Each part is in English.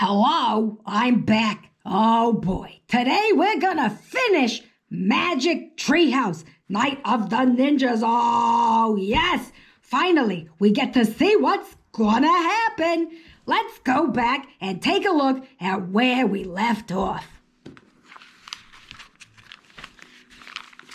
Hello, I'm back. Oh boy, today we're gonna finish Magic Treehouse, Night of the Ninjas. Oh yes, finally we get to see what's gonna happen. Let's go back and take a look at where we left off.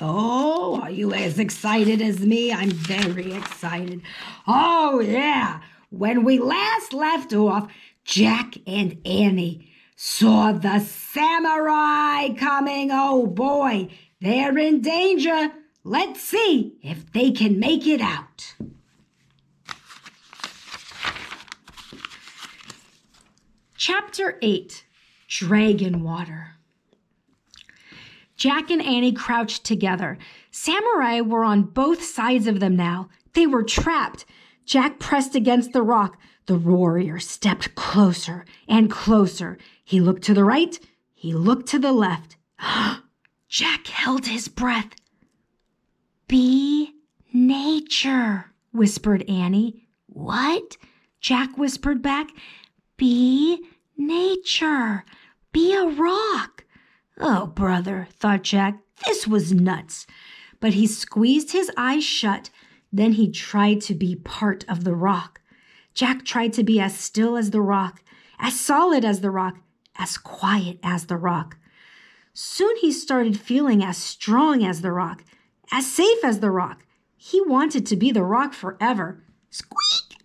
Oh, are you as excited as me? I'm very excited. Oh yeah, when we last left off, Jack and Annie saw the samurai coming. Oh boy, they're in danger. Let's see if they can make it out. Chapter 8, Dragon Water. Jack and Annie crouched together. Samurai were on both sides of them now. They were trapped. Jack pressed against the rock. The warrior stepped closer and closer. He looked to the right. He looked to the left. Jack held his breath. "Be nature," whispered Annie. "What?" Jack whispered back. "Be nature. Be a rock." Oh, brother, thought Jack, this was nuts. But he squeezed his eyes shut. Then he tried to be part of the rock. Jack tried to be as still as the rock, as solid as the rock, as quiet as the rock. Soon he started feeling as strong as the rock, as safe as the rock. He wanted to be the rock forever. Squeak!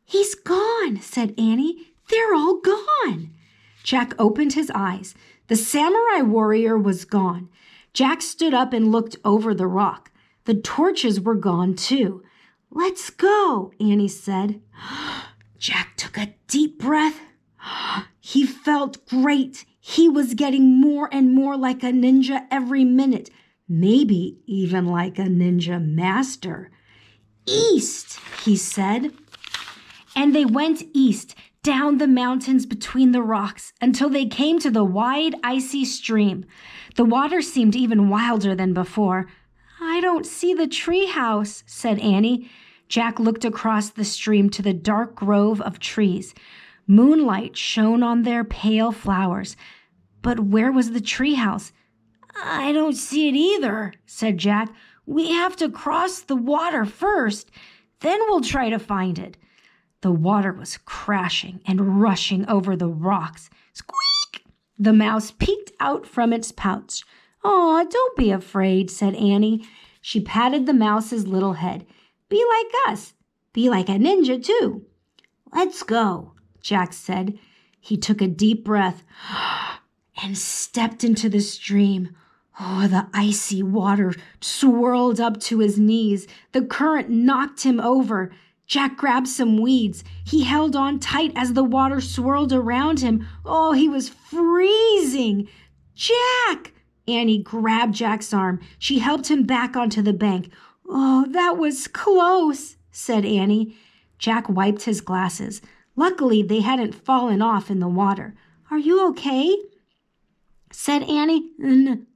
"He's gone," said Annie. "They're all gone." Jack opened his eyes. The samurai warrior was gone. Jack stood up and looked over the rock. The torches were gone too. "Let's go," Annie said. Jack took a deep breath. He felt great. He was getting more and more like a ninja every minute, maybe even like a ninja master. "East," he said. And they went east, down the mountains between the rocks, until they came to the wide, icy stream. The water seemed even wilder than before. "I don't see the treehouse," said Annie. Jack looked across the stream to the dark grove of trees. Moonlight shone on their pale flowers. But where was the treehouse? "I don't see it either," said Jack. "We have to cross the water first. Then we'll try to find it." The water was crashing and rushing over the rocks. Squeak! The mouse peeked out from its pouch. "Aw, don't be afraid," said Annie. She patted the mouse's little head. "Be like us. Be like a ninja, too." "Let's go," Jack said. He took a deep breath and stepped into the stream. Oh, the icy water swirled up to his knees. The current knocked him over. Jack grabbed some weeds. He held on tight as the water swirled around him. Oh, he was freezing. "Jack!" Annie grabbed Jack's arm. She helped him back onto the bank. "Oh, that was close," said Annie. Jack wiped his glasses. Luckily, they hadn't fallen off in the water. "Are you okay?" said Annie.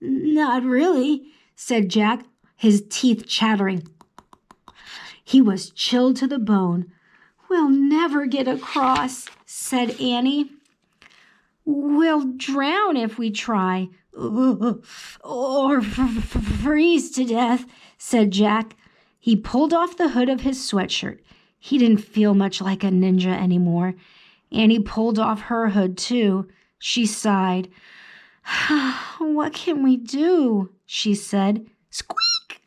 Not really," said Jack, his teeth chattering. He was chilled to the bone. "We'll never get across," said Annie. "We'll drown if we try, or freeze to death," said Jack. He pulled off the hood of his sweatshirt. He didn't feel much like a ninja anymore. Annie pulled off her hood too. She sighed. "What can we do?" she said. Squeak!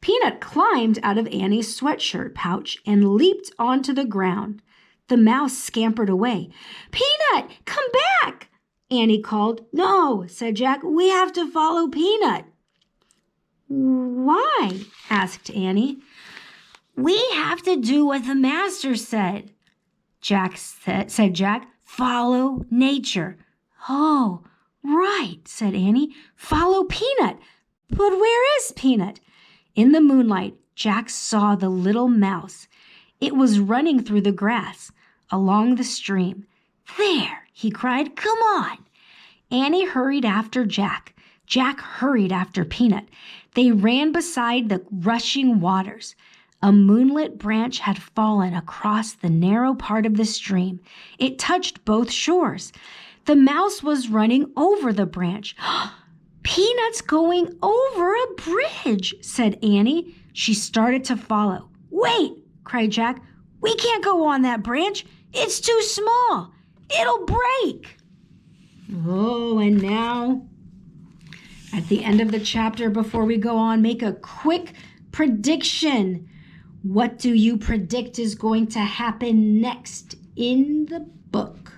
Peanut climbed out of Annie's sweatshirt pouch and leaped onto the ground. The mouse scampered away. "Peanut, come back!" Annie called. "No," said Jack. "We have to follow Peanut." "Why?" asked Annie. "We have to do what the master said," said Jack. "Follow nature." "Oh, right," said Annie. "Follow Peanut." "But where is Peanut?" In the moonlight, Jack saw the little mouse. It was running through the grass, along the stream. "There," he cried. "Come on." Annie hurried after Jack. Jack hurried after Peanut. They ran beside the rushing waters. A moonlit branch had fallen across the narrow part of the stream. It touched both shores. The mouse was running over the branch. "Peanut's going over a bridge," said Annie. She started to follow. "Wait," cried Jack. "We can't go on that branch. It's too small. It'll break." Oh, and now, at the end of the chapter, before we go on, make a quick prediction. What do you predict is going to happen next in the book?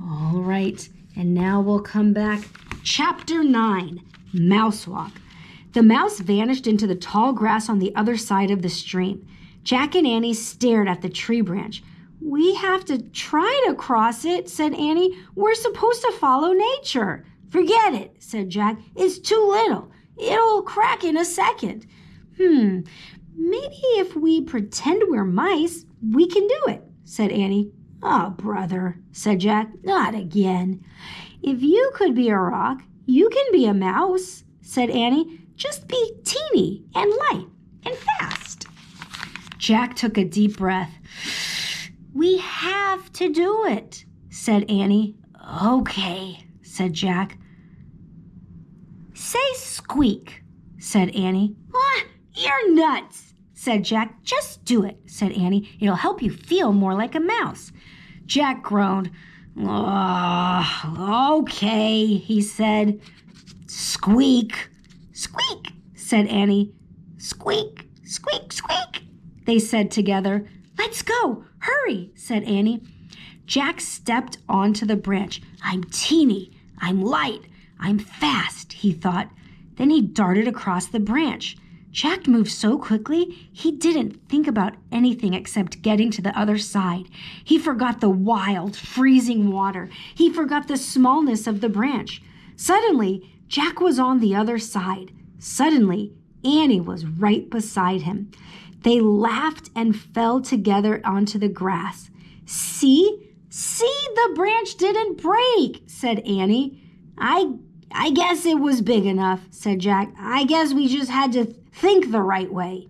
All right, and now we'll come back. Chapter 9, Mouse Walk. The mouse vanished into the tall grass on the other side of the stream. Jack and Annie stared at the tree branch. "We have to try to cross it," said Annie. "We're supposed to follow nature." "Forget it," said Jack. "It's too little. It'll crack in a second." Maybe if we pretend we're mice, we can do it," said Annie. "Oh, brother," said Jack. "Not again." "If you could be a rock, you can be a mouse," said Annie. "Just be teeny and light and fast." Jack took a deep breath. "We have to do it," said Annie. "Okay," said Jack. "Say squeak," said Annie. "You're nuts," said Jack. "Just do it," said Annie. "It'll help you feel more like a mouse." Jack groaned. "Okay," he said. "Squeak." "Squeak," said Annie. "Squeak, squeak, squeak," they said together. "Let's go. Hurry," said Annie. Jack stepped onto the branch. "I'm teeny. I'm light. I'm fast," he thought. Then he darted across the branch. Jack moved so quickly, he didn't think about anything except getting to the other side. He forgot the wild, freezing water. He forgot the smallness of the branch. Suddenly, Jack was on the other side. Suddenly, Annie was right beside him. They laughed and fell together onto the grass. See, the branch didn't break," said Annie. I guess it was big enough," said Jack. "I guess we just had to think the right way."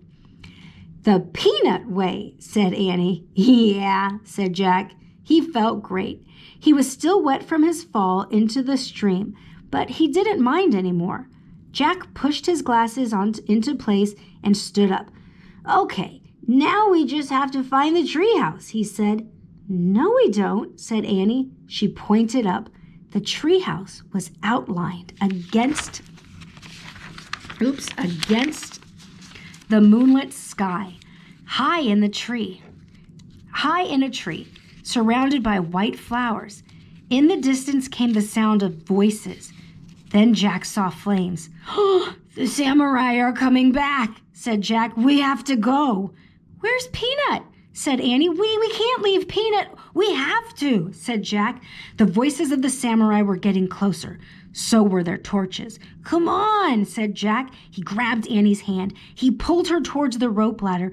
"The peanut way," said Annie. "Yeah," said Jack. He felt great. He was still wet from his fall into the stream, but he didn't mind anymore. Jack pushed his glasses into place and stood up. "Okay, now we just have to find the treehouse," he said. "No, we don't," said Annie. She pointed up. The treehouse was outlined against the moonlit sky, high in a tree, surrounded by white flowers. In the distance came the sound of voices. Then Jack saw flames. "The samurai are coming back," said Jack. "We have to go." "Where's Peanut?" said Annie. We can't leave Peanut. "We have to," said Jack. The voices of the samurai were getting closer. So were their torches. "Come on," said Jack. He grabbed Annie's hand. He pulled her towards the rope ladder.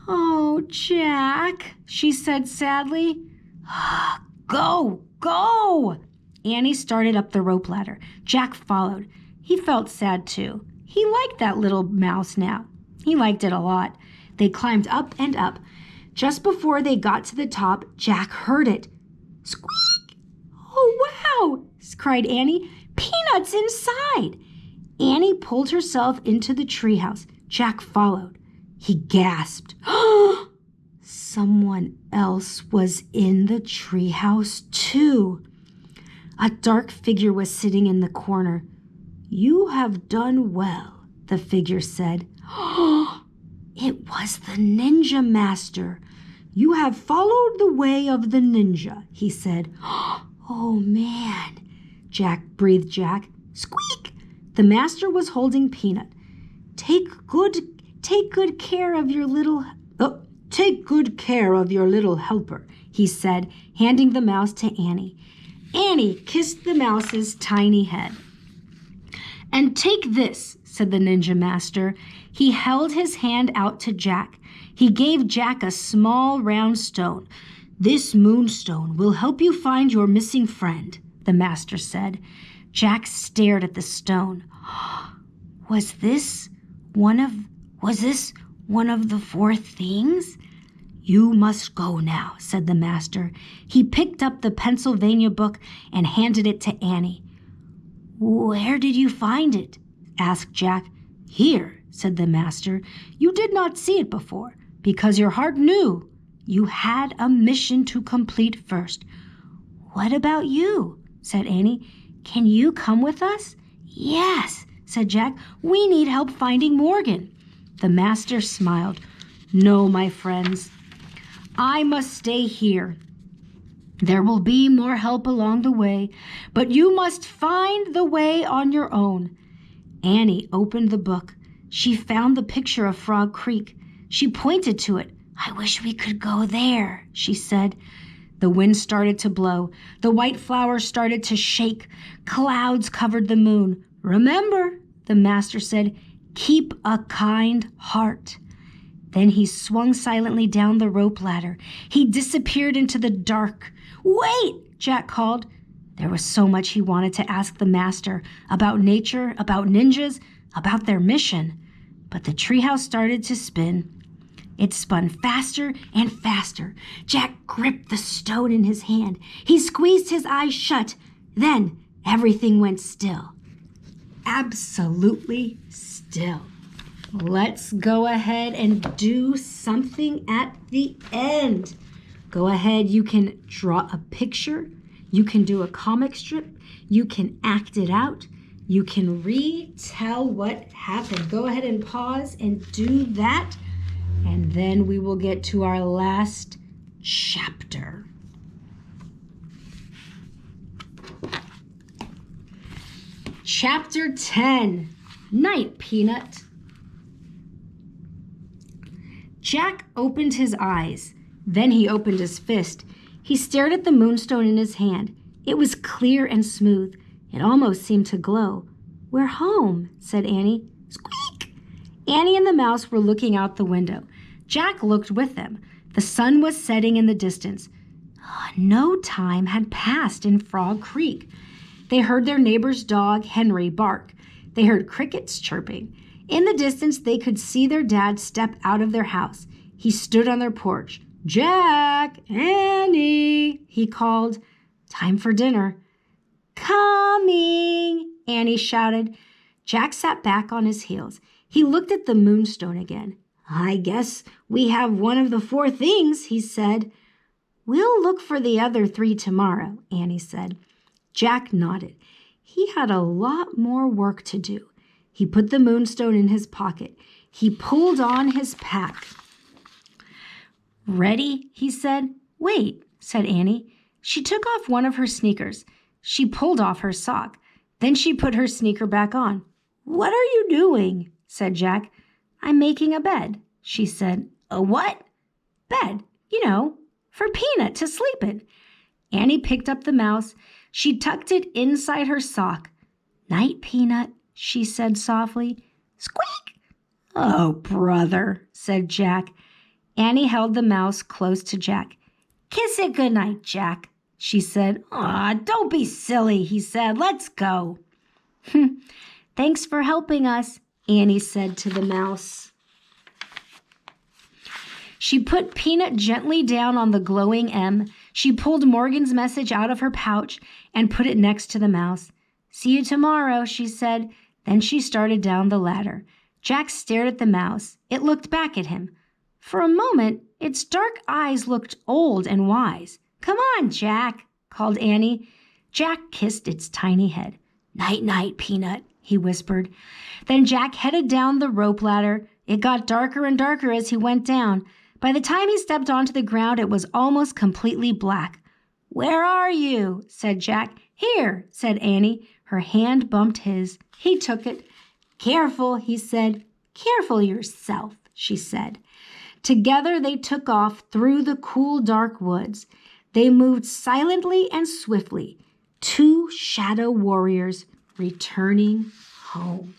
"Oh, Jack," she said sadly. Go. Annie started up the rope ladder. Jack followed. He felt sad too. He liked that little mouse now. He liked it a lot. They climbed up and up. Just before they got to the top, Jack heard it. "Squeak!" "Oh, wow!" cried Annie. "Peanut's inside!" Annie pulled herself into the treehouse. Jack followed. He gasped. Someone else was in the treehouse too. A dark figure was sitting in the corner. "You have done well," the figure said. It was the ninja master. "You have followed the way of the ninja," he said. "Oh, man," breathed Jack. "Squeak!" The master was holding Peanut. Take good care of your little helper," he said, handing the mouse to Annie. Annie kissed the mouse's tiny head. "And take this," said the ninja master. He held his hand out to Jack. He gave Jack a small round stone. "This moonstone will help you find your missing friend," the master said. Jack stared at the stone. Was this one of the four things? You must go now, said the master. He picked up the Pennsylvania book and handed it to Annie. Where did you find it? Asked Jack. Here, said the master. You did not see it before, because your heart knew you had a mission to complete first. What about you? Said Annie. Can you come with us? Yes, said Jack. We need help finding Morgan. The master smiled. No, my friends. I must stay here. There will be more help along the way, but you must find the way on your own. Annie opened the book. She found the picture of Frog Creek. She pointed to it. I wish we could go there, she said. The wind started to blow. The white flowers started to shake. Clouds covered the moon. Remember, the master said, keep a kind heart. Then he swung silently down the rope ladder. He disappeared into the dark. Wait, Jack called. There was so much he wanted to ask the master about nature, about ninjas, about their mission. But the treehouse started to spin. It spun faster and faster. Jack gripped the stone in his hand. He squeezed his eyes shut. Then everything went still. Absolutely still. Let's go ahead and do something at the end. Go ahead, you can draw a picture. You can do a comic strip. You can act it out. You can retell what happened. Go ahead and pause and do that. And then we will get to our last chapter. Chapter 10, Night Peanut. Jack opened his eyes. Then he opened his fist. He stared at the moonstone in his hand. It was clear and smooth. It almost seemed to glow. We're home, said Annie. Squeak! Annie and the mouse were looking out the window. Jack looked with them. The sun was setting in the distance. No time had passed in Frog Creek. They heard their neighbor's dog, Henry, bark. They heard crickets chirping. In the distance, they could see their dad step out of their house. He stood on their porch. Jack, Annie, he called. Time for dinner. Coming, Annie shouted. Jack sat back on his heels. He looked at the moonstone again. I guess we have one of the four things, he said. We'll look for the other three tomorrow, Annie said. Jack nodded. He had a lot more work to do. He put the moonstone in his pocket. He pulled on his pack. Ready? He said. Wait, said Annie. She took off one of her sneakers. She pulled off her sock. Then she put her sneaker back on. What are you doing? Said Jack. I'm making a bed, she said. A what? Bed, for Peanut to sleep in. Annie picked up the mouse. She tucked it inside her sock. Night, Peanut, she said softly. Squeak! Oh, brother, said Jack. Annie held the mouse close to Jack. Kiss it goodnight, Jack, she said. Aw, don't be silly, he said. Let's go. Thanks for helping us, Annie said to the mouse. She put Peanut gently down on the glowing M. She pulled Morgan's message out of her pouch and put it next to the mouse. See you tomorrow, she said. Then she started down the ladder. Jack stared at the mouse. It looked back at him. For a moment, its dark eyes looked old and wise. Come on, Jack, called Annie. Jack kissed its tiny head. Night, night, Peanut, he whispered. Then Jack headed down the rope ladder. It got darker and darker as he went down. By the time he stepped onto the ground, it was almost completely black. Where are you? Said Jack. Here, said Annie. Her hand bumped his. He took it. Careful, he said. Careful yourself, she said. Together they took off through the cool, dark woods. They moved silently and swiftly. Two shadow warriors returning home.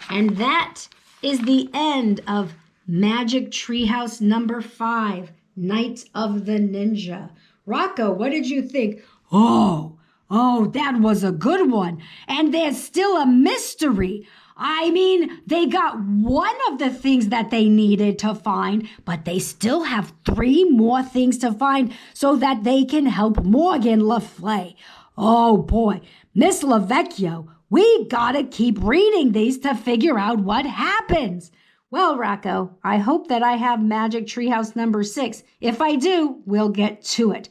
And that is the end of Magic Treehouse number 5, Night of the Ninja. Rocco, what did you think? Oh, Oh, that was a good one. And there's still a mystery. I mean, they got one of the things that they needed to find, but they still have 3 more things to find so that they can help Morgan Le Fay. Oh boy, Miss Lavecchio, we gotta keep reading these to figure out what happens. Well, Rocco, I hope that I have Magic Treehouse number 6. If I do, we'll get to it.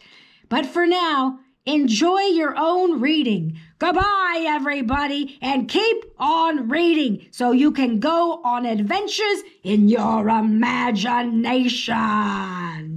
But for now, enjoy your own reading. Goodbye, everybody, and keep on reading so you can go on adventures in your imagination.